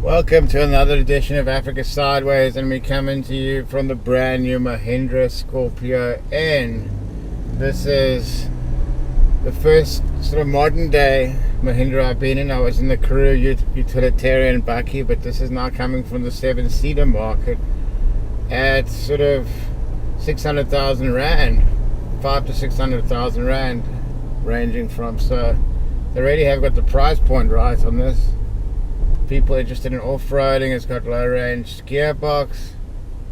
Welcome to another edition of Africa Sideways, and we're coming to you from the brand new Mahindra Scorpio N. This is the first sort of modern day Mahindra I've been in. I was in the Karoo utilitarian bakkie, but this is now coming from the 7-seater market at sort of 600,000 Rand, 5 to 600,000 Rand ranging from. So they already have got the price point right on this. People interested in off-roading. It's got low range gearbox.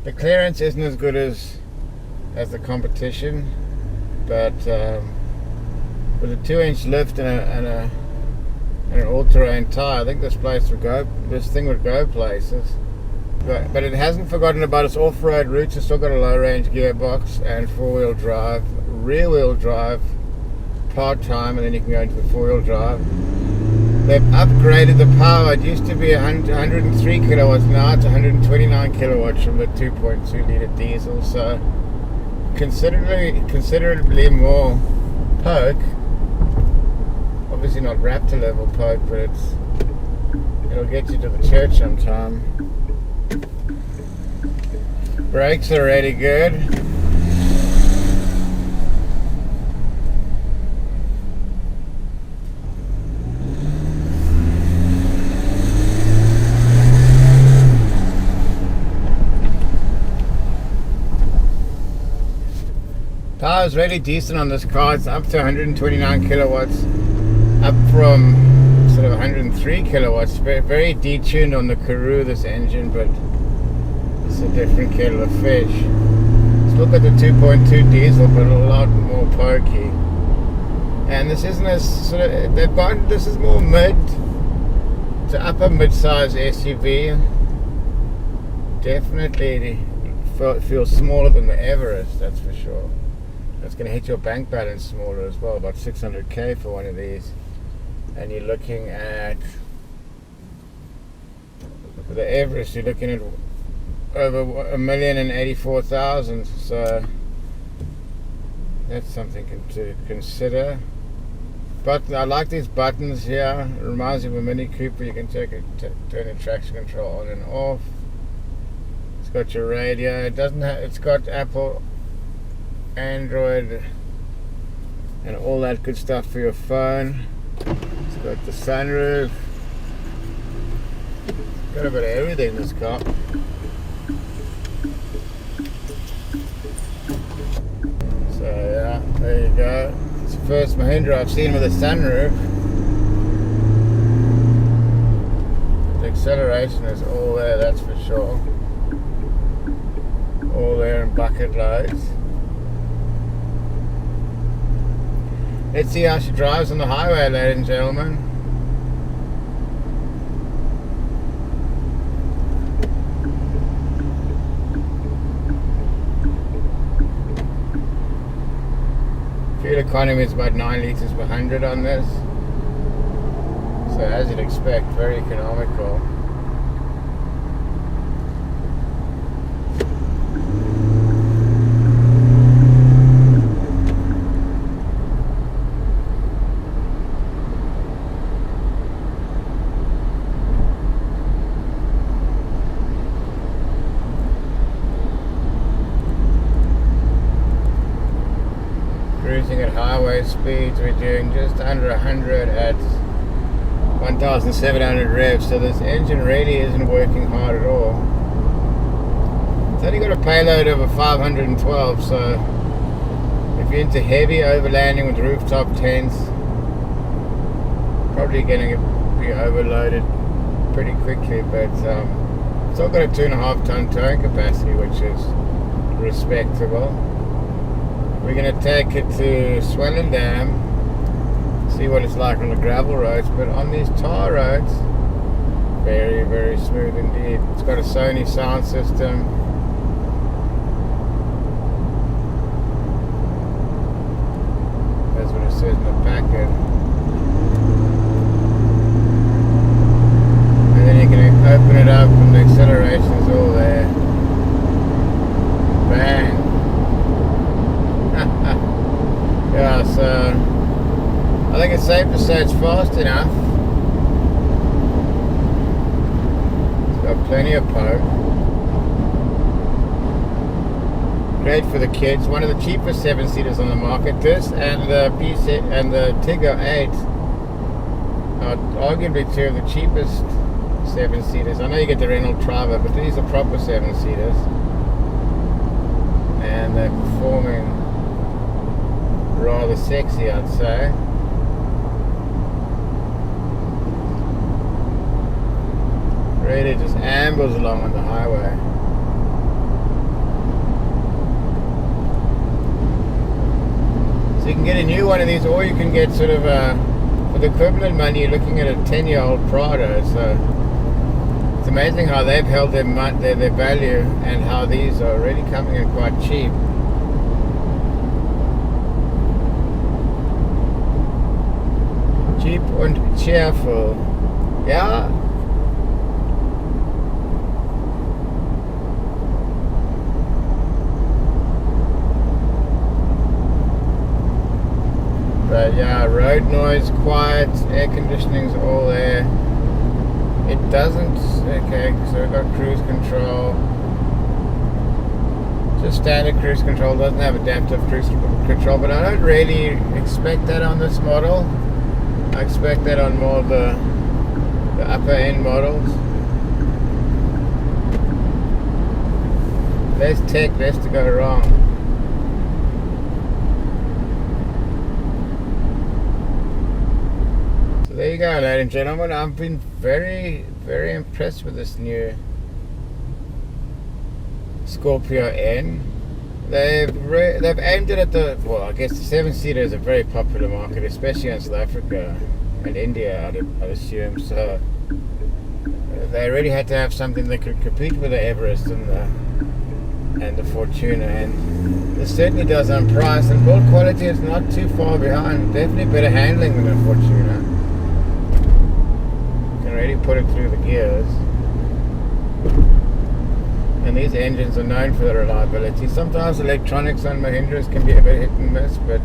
The clearance isn't as good as the competition, but with a 2-inch lift and an all-terrain tire, I think this thing would go places. But it hasn't forgotten about its off-road roots. It's still got a low range gearbox and four-wheel drive, rear-wheel drive part-time, and then you can go into the four-wheel drive. They've upgraded the power. It used to be 103 kilowatts, now it's 129 kilowatts from the 2.2 litre diesel, so considerably more poke. Obviously not Raptor level poke, but it'll get you to the church sometime. Brakes are really good. Power is really decent on this car. It's up to 129 kilowatts, up from sort of 103 kilowatts. Very detuned on the Karoo, this engine, but it's a different kettle of fish. Let's look at the 2.2 diesel, but a lot more pokey. And this isn't as sort of, this is more mid to upper mid-size SUV. Definitely feels smaller than the Everest, that's for sure. It's going to hit your bank balance smaller as well, about 600k for one of these. And you're looking at, for the Everest, you're looking at over 1,084,000. So that's something to consider. But I like these buttons here. It reminds me of a Mini Cooper. You can turn the traction control on and off. It's got your radio. It's got Apple, Android, and all that good stuff for your phone. It's got the sunroof. It's got a bit of everything in this car. So yeah, there you go. It's the first Mahindra I've seen with a sunroof. The acceleration is all there, that's for sure. All there in bucket loads. Let's see how she drives on the highway, ladies and gentlemen. Fuel economy is about 9 litres per 100 on this. So as you'd expect, very economical. Cruising at highway speeds, we're doing just under 100 at 1,700 revs, so this engine really isn't working hard at all. It's only got a payload of 512, so if you're into heavy overlanding with rooftop tents, probably going to be overloaded pretty quickly, but it's still got a 2.5 ton towing capacity, which is respectable. We're going to take it to Swellendam, see what it's like on the gravel roads, but on these tar roads, very, very smooth indeed. It's got a Sony sound system. That's what it says in the packet. And then you can open it up and the acceleration is all there. Bang! Yeah, so I think it's safe to say it's fast enough. plenty of poke. Great for the kids. One of the cheapest 7-seaters on the market. This and the Tiggo 8 are arguably two of the cheapest 7-seaters. I know you get the Renault Traver, but these are proper 7-seaters, and they're performing rather sexy, I'd say. Really just ambles along on the highway. So you can get a new one of these, or you can get sort of for the equivalent money, you're looking at a 10-year-old Prado. So it's amazing how they've held their value, and how these are really coming in quite cheap. Cheap und cheerful. Yeah. But yeah, road noise, quiet, air conditioning's all there. It doesn't, okay, so we've got cruise control. Just standard cruise control, doesn't have adaptive cruise control, but I don't really expect that on this model. I expect that on more of the upper end models. Less tech, less to go wrong. There you go, ladies and gentlemen. I've been very, very impressed with this new Scorpio N. They've aimed it at the, well, I guess the 7-seater is a very popular market, especially in South Africa and India, I'd assume. So they really had to have something that could compete with the Everest and the Fortuna, and this certainly does on price, and build quality is not too far behind. Definitely better handling than the Fortuna. Already put it through the gears, and these engines are known for their reliability. Sometimes electronics on Mahindras can be a bit hit and miss, but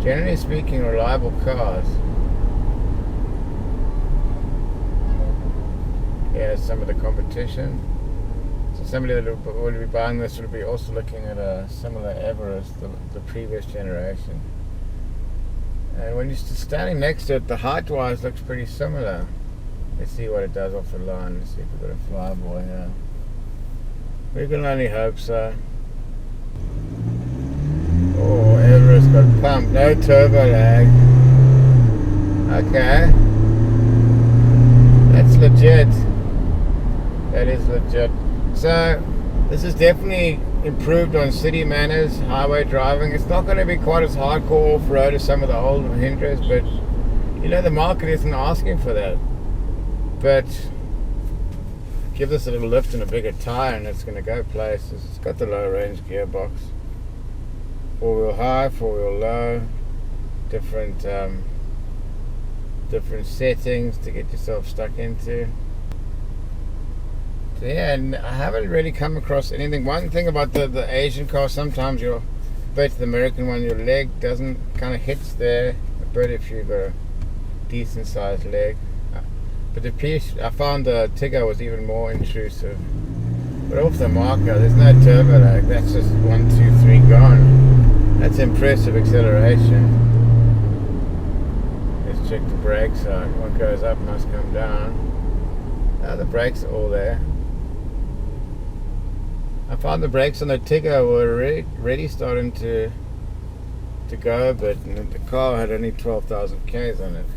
generally speaking, reliable cars. Here's some of the competition. So somebody that will be buying this will be also looking at a similar Everest, the previous generation. And when you're standing next to it, the height-wise looks pretty similar. Let's see what it does off the line. Let's see if we've got a flyboy here. We can only hope so. Oh, Everest got pumped. No turbo lag. Okay. That's legit. That is legit. So, this is definitely improved on city manners, highway driving. It's not going to be quite as hardcore off-road as some of the old Mahindras, but you know, the market isn't asking for that. But give this a little lift and a bigger tire and it's going to go places. It's got the low range gearbox, 4-wheel high, 4-wheel low, different settings to get yourself stuck into. So yeah, and I haven't really come across anything. One thing about the Asian car, sometimes compared to the American one, your leg doesn't kind of hits there, but if you've got a decent sized leg. But the piece, I found the Tiggo was even more intrusive. But off the marker, there's no turbo lag. That's just 1, 2, 3 gone. That's impressive acceleration. Let's check the brakes out. What goes up must come down. The brakes are all there. I found the brakes on the Tiggo were really starting to go a bit, and the car had only 12,000 Ks on it.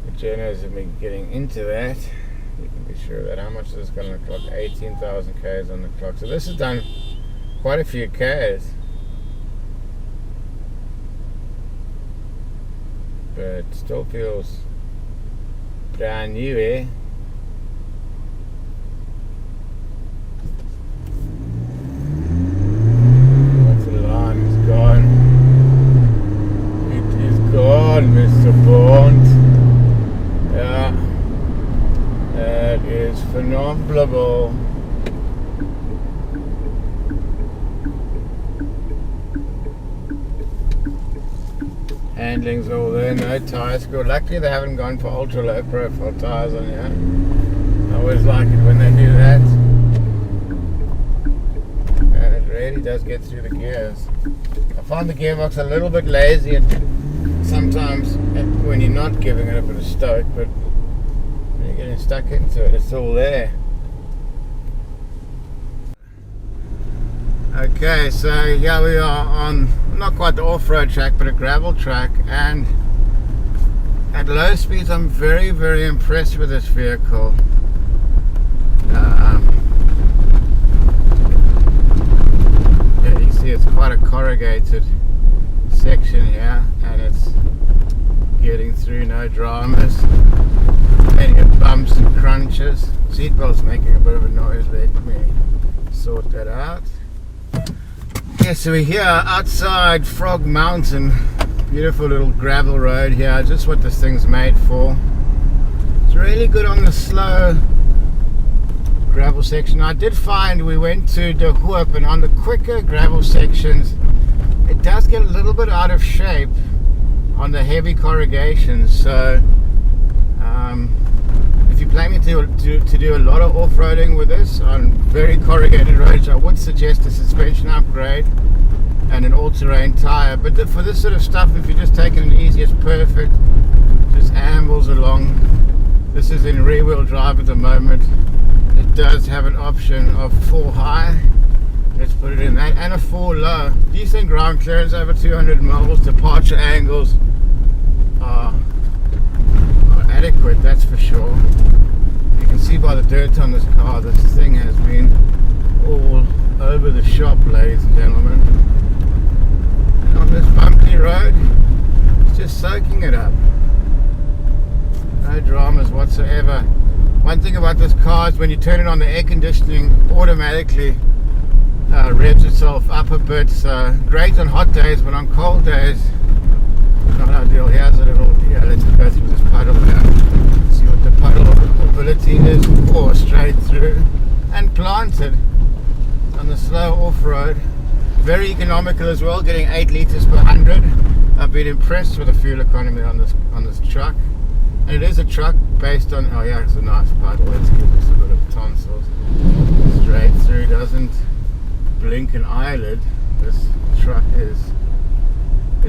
The journos have been getting into that. You can be sure of that. How much is this going to clock? 18,000 Ks on the clock. So this has done quite a few Ks. But still feels brand new, eh? What's the line? It's gone. It is gone, Mr. Bond. Yeah, that is phenomenal. Handling's all there, no tires. Good. Luckily they haven't gone for ultra low profile tires on here. I always like it when they do that. And it really does get through the gears. I find the gearbox a little bit lazy sometimes when you're not giving it a bit of stoke, but when you're getting stuck into it, it's all there. Okay, so yeah, we are on not quite the off-road track, but a gravel track, and at low speeds I'm very, very impressed with this vehicle. Yeah, you see it's quite a corrugated section here, and it's getting through, no dramas. Plenty of bumps and crunches. Seatbelt's making a bit of a noise. Let me sort that out. Yeah, so we're here outside Frog Mountain. Beautiful little gravel road here, just what this thing's made for. It's really good on the slow gravel section. I did find we went to De Hoop, and on the quicker gravel sections it does get a little bit out of shape on the heavy corrugations. So if you're planning to do a lot of off-roading with this on very corrugated roads, I would suggest a suspension upgrade and an all-terrain tire. But for this sort of stuff, if you're just taking it easy, it's perfect. Just ambles along. This is in rear-wheel drive at the moment. It does have an option of 4 high. Let's put it in that, and a 4 low. Decent ground clearance, over 200 mils. Departure angles are adequate, that's for sure. You can see by the dirt on this car, this thing has been all over the shop, ladies and gentlemen. And on this bumpy road, it's just soaking it up. No dramas whatsoever. One thing about this car is when you turn it on, the air conditioning automatically revs itself up a bit. So great on hot days, but on cold days not ideal. Here's a little, yeah, let's go through this puddle here. See what the puddle ability is. Or straight through and planted on the slow off-road. Very economical as well, getting 8 litres per 100. I've been impressed with the fuel economy on this truck. And it is a truck based on, oh yeah, it's a nice puddle. Let's give this a bit of tonsils. Straight through, doesn't blink an eyelid. This truck is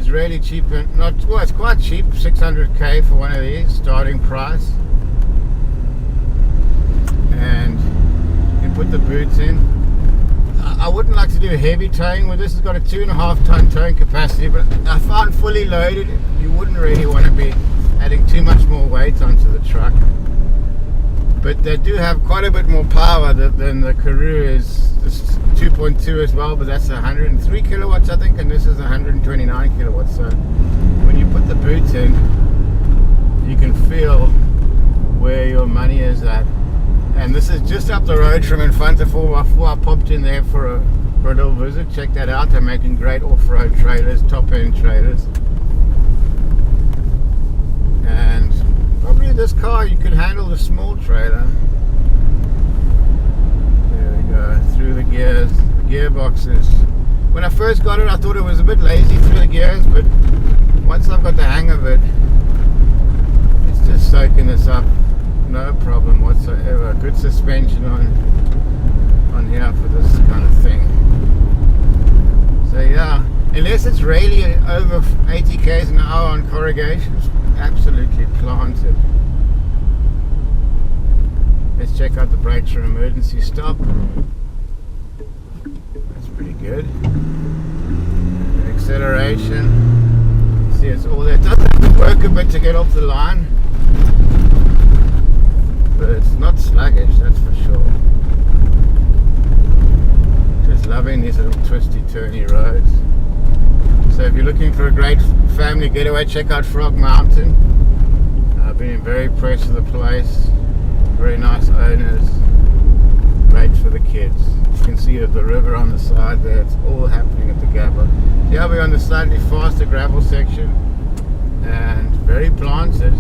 really cheap, and it's quite cheap, 600k for one of these, starting price. And you put the boots in. I wouldn't like to do heavy towing with this. It's got a 2.5 ton towing capacity, but I found fully loaded you wouldn't really want to be adding too much more weight onto the truck. But they do have quite a bit more power than the Karoo is. This is 2.2 as well, but that's 103 kilowatts I think, and this is 129 kilowatts. So when you put the boots in, you can feel where your money is at. And this is just up the road from in front of 4x4. I popped in there for a little visit. Check that out. They're making great off-road trailers, top-end trailers. And probably this car you could handle the small trailer. There we go, through the gears. The gearboxes. When I first got it, I thought it was a bit lazy through the gears, but once I've got the hang of it, it's just soaking this up. No problem whatsoever. Good suspension on here for this kind of thing. So yeah, unless it's really over 80 k's an hour on corrugations, absolutely planted. Let's check out the brakes for emergency stop. That's pretty good. The acceleration. See, it's all there. It does have to work a bit to get off the line, but it's not sluggish, that's for sure. Just loving these little twisty turny roads. So if you're looking for a great family getaway, check out Frog Mountain. I've been very impressed with the place. Very nice owners. Great for the kids. You can see the river on the side there. It's all happening at the Gabba. Yeah, we're on the slightly faster gravel section, and very planted.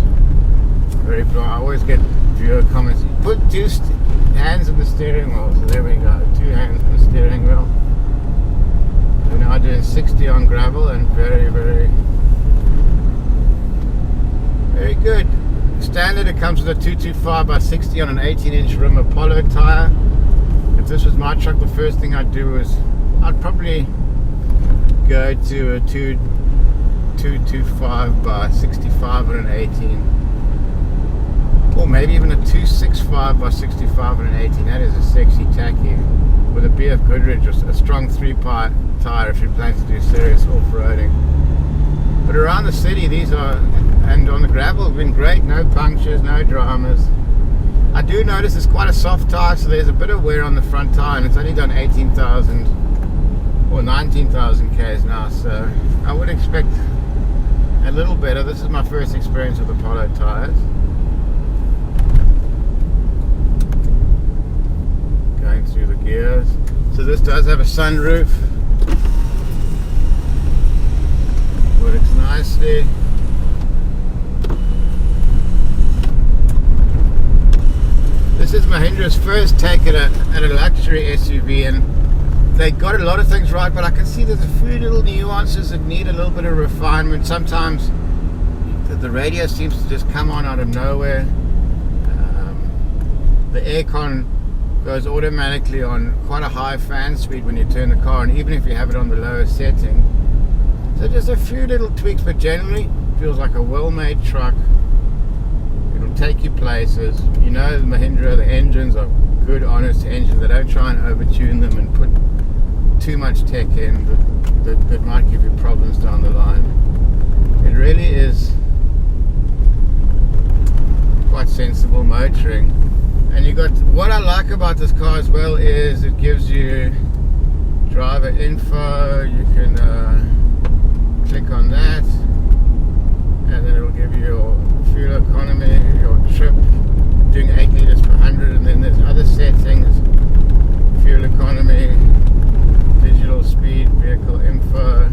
Very planted. I always get viewer comments. Put 2 hands on the steering wheel. So there we go. 2 hands on the steering wheel. We're now doing 60 on gravel, and very, very, very good. standard it comes with a 225 by 60 on an 18-inch rim Apollo tire. If this was my truck, the first thing I'd do is I'd probably go to a 225 by 65 on an 18, or maybe even a 265 by 65 on an 18. That is a sexy tacky with a BF Goodrich or a strong 3-part tire if you plan to do serious off-roading. But around the city, these are, and on the gravel, have been great. No punctures, no dramas. I do notice it's quite a soft tire, so there's a bit of wear on the front tire, and it's only done 18,000 or 19,000 k's now, so I would expect a little better. This is my first experience with Apollo tires. Going through the gears. So this does have a sunroof. Works nicely. This is Mahindra's first take at a luxury SUV, and they got a lot of things right, but I can see there's a few little nuances that need a little bit of refinement. Sometimes the radio seems to just come on out of nowhere. The aircon goes automatically on quite a high fan speed when you turn the car on, even if you have it on the lowest setting. So just a few little tweaks, but generally feels like a well-made truck. It'll take you places. You know, the Mahindra, the engines are good, honest engines. They don't try and overtune them and put too much tech in that might give you problems down the line. It really is quite sensible motoring. And you got, what I like about this car as well is it gives you driver info. You can click on that, and then it will give you your fuel economy, your trip, doing 8 liters per 100, and then there's other settings, fuel economy, digital speed, vehicle info.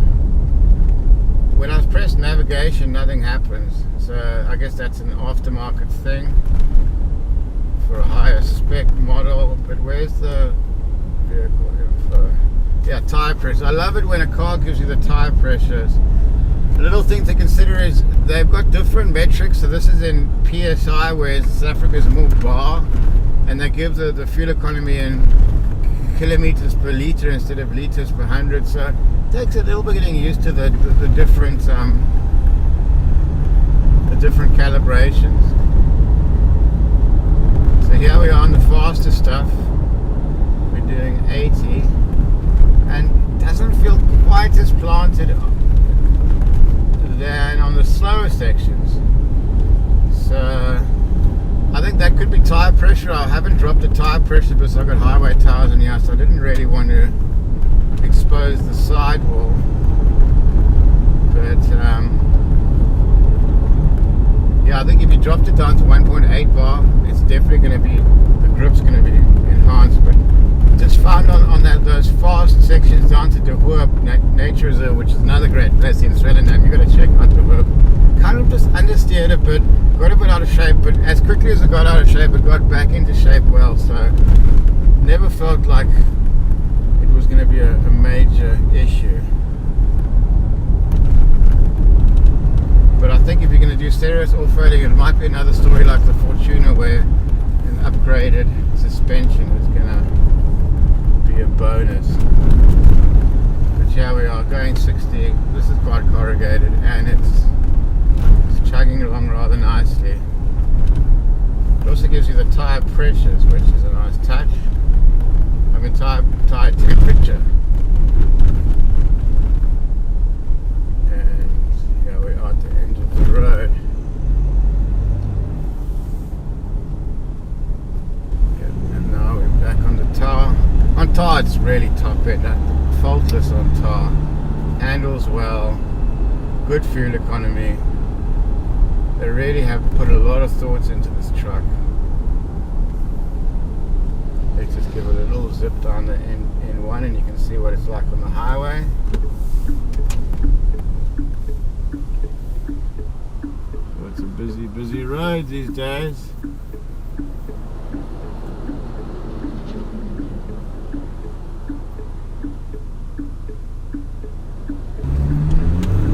When I press navigation, nothing happens, so I guess that's an aftermarket thing for a higher spec model. But where's the vehicle info? Yeah, tire pressure. I love it when a car gives you the tire pressures. A little thing to consider is they've got different metrics. So this is in PSI, whereas South Africa is more bar, and they give the fuel economy in kilometers per liter instead of liters per 100. So it takes a little bit getting used to the different calibrations. So here we are on the faster stuff. We're doing 80, and doesn't feel quite as planted than on the slower sections. So I think that could be tire pressure. I haven't dropped the tire pressure because I've got highway tires in here, so I didn't really want to expose the sidewall. But yeah, I think if you dropped it down to 1.8 bar, it's definitely going to be, the grip's going to be enhanced. But just found on those fast sections down to De Hoop Nature Reserve, which is another great place in Swellendam. You've got to check out De Hoop. Kind of just understeered a bit, got a bit out of shape, but as quickly as it got out of shape, it got back into shape well. So never felt like it was going to be a major issue. But I think if you're going to do serious off-roading, it might be another story like the Fortuner, where an upgraded suspension is going to be a bonus. But here we are going 60. This is quite corrugated, and it's chugging along rather nicely. It also gives you the tire pressures, which is a nice touch. I mean tire temperature. And here we are at the end of the road. And now we're back on the tar. On tar it's really top end, faultless on tar. Handles well, good fuel economy. They really have put a lot of thoughts into this truck. Let's just give it a little zip down the N1 and you can see what it's like on the highway. So it's a busy road these days.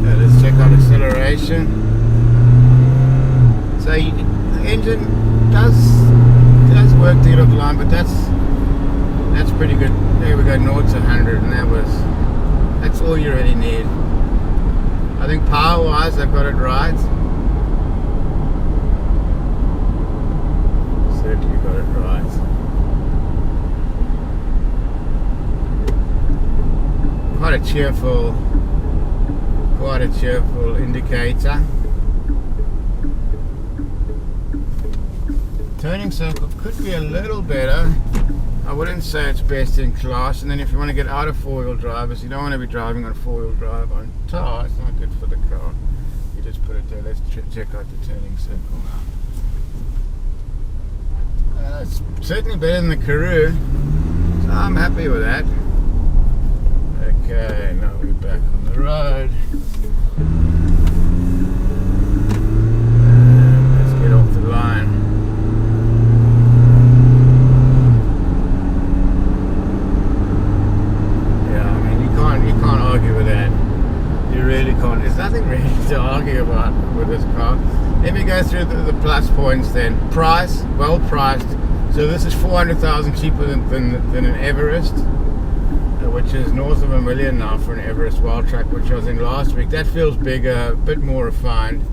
Let's check out acceleration. So engine does work to get off the line, but that's pretty good. There we go, 0 to 100, and that's all you really need. I think power wise I've got it right. Certainly got it right. Quite a cheerful indicator. Turning circle could be a little better. I wouldn't say it's best in class. And then if you want to get out of four-wheel drivers, you don't want to be driving on four-wheel drive on tar. It's not good for the car. You just put it there. Let's check out the turning circle now. It's certainly better than the Karoo, so I'm happy with that. Okay, now we're back on the road. And let's get off the line. Yeah, I mean you can't argue with that. You really can't. There's nothing really to argue about with this car. Let me go through the plus points then. Price, well priced. So this is 400,000 cheaper than an Everest, which is north of $1 million now for an Everest Wild Track, which I was in last week. That feels bigger, a bit more refined.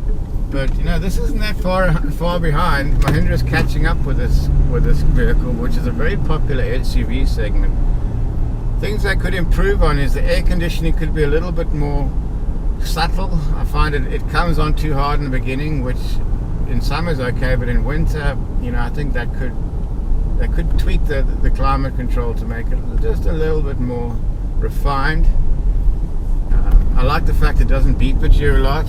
But you know, this isn't that far behind. Mahindra's catching up with this vehicle, which is a very popular SUV segment. Things I could improve on is the air conditioning could be a little bit more subtle. I find it comes on too hard in the beginning, which in summer is okay, but in winter, you know, I think that could tweak the climate control to make it just a little bit more refined. I like the fact it doesn't beep at you a lot.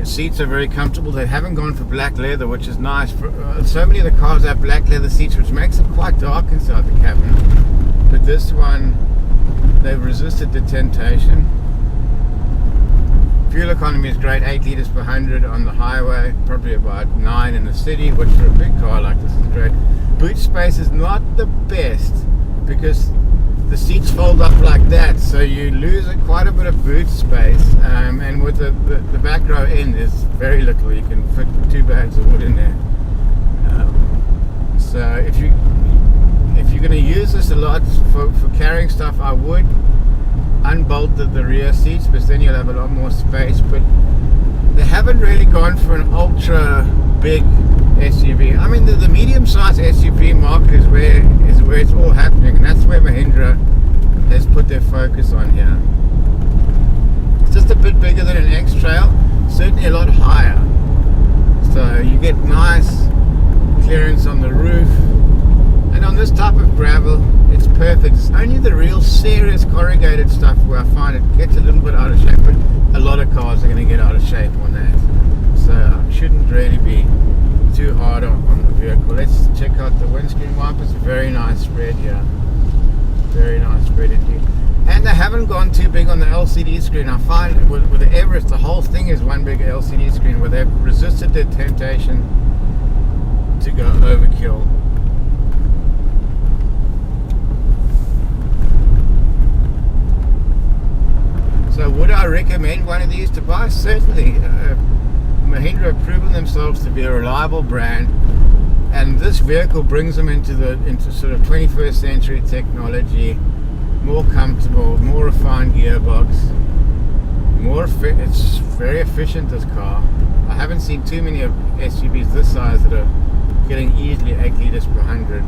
Seats are very comfortable. They haven't gone for black leather, which is nice. So many of the cars have black leather seats, which makes it quite dark inside the cabin. But this one, they've resisted the temptation. Fuel economy is great, 8 litres per 100 on the highway, probably about 9 in the city, which for a big car like this is great. Boot space is not the best because the seats fold up like that, so you lose quite a bit of boot space, and with the back row end is very little. You can fit 2 bags of wood in there. So if you're going to use this a lot for carrying stuff, I would unbolt the rear seats, because then you'll have a lot more space. But they haven't really gone for an ultra big SUV. I mean, the medium-sized SUV market is where it's all happening, and that's where Mahindra has put their focus on here. It's just a bit bigger than an X-Trail, certainly a lot higher. So you get nice clearance on the roof, and on this type of gravel, it's perfect. It's only the real serious corrugated stuff where I find it gets a little bit out of shape, but a lot of cars are going to get out of shape on that. So I shouldn't really be too hard on the vehicle. Let's check out the windscreen wipers. Very nice spread here. Very nice spread indeed. And they haven't gone too big on the LCD screen. I find with the Everest, the whole thing is one big LCD screen, where they've resisted the temptation to go overkill. So would I recommend one of these to buy? Certainly. Mahindra have proven themselves to be a reliable brand, and this vehicle brings them into sort of 21st century technology, more comfortable, more refined gearbox, it's very efficient, this car. I haven't seen too many of SUVs this size that are getting easily 8 litres per 100.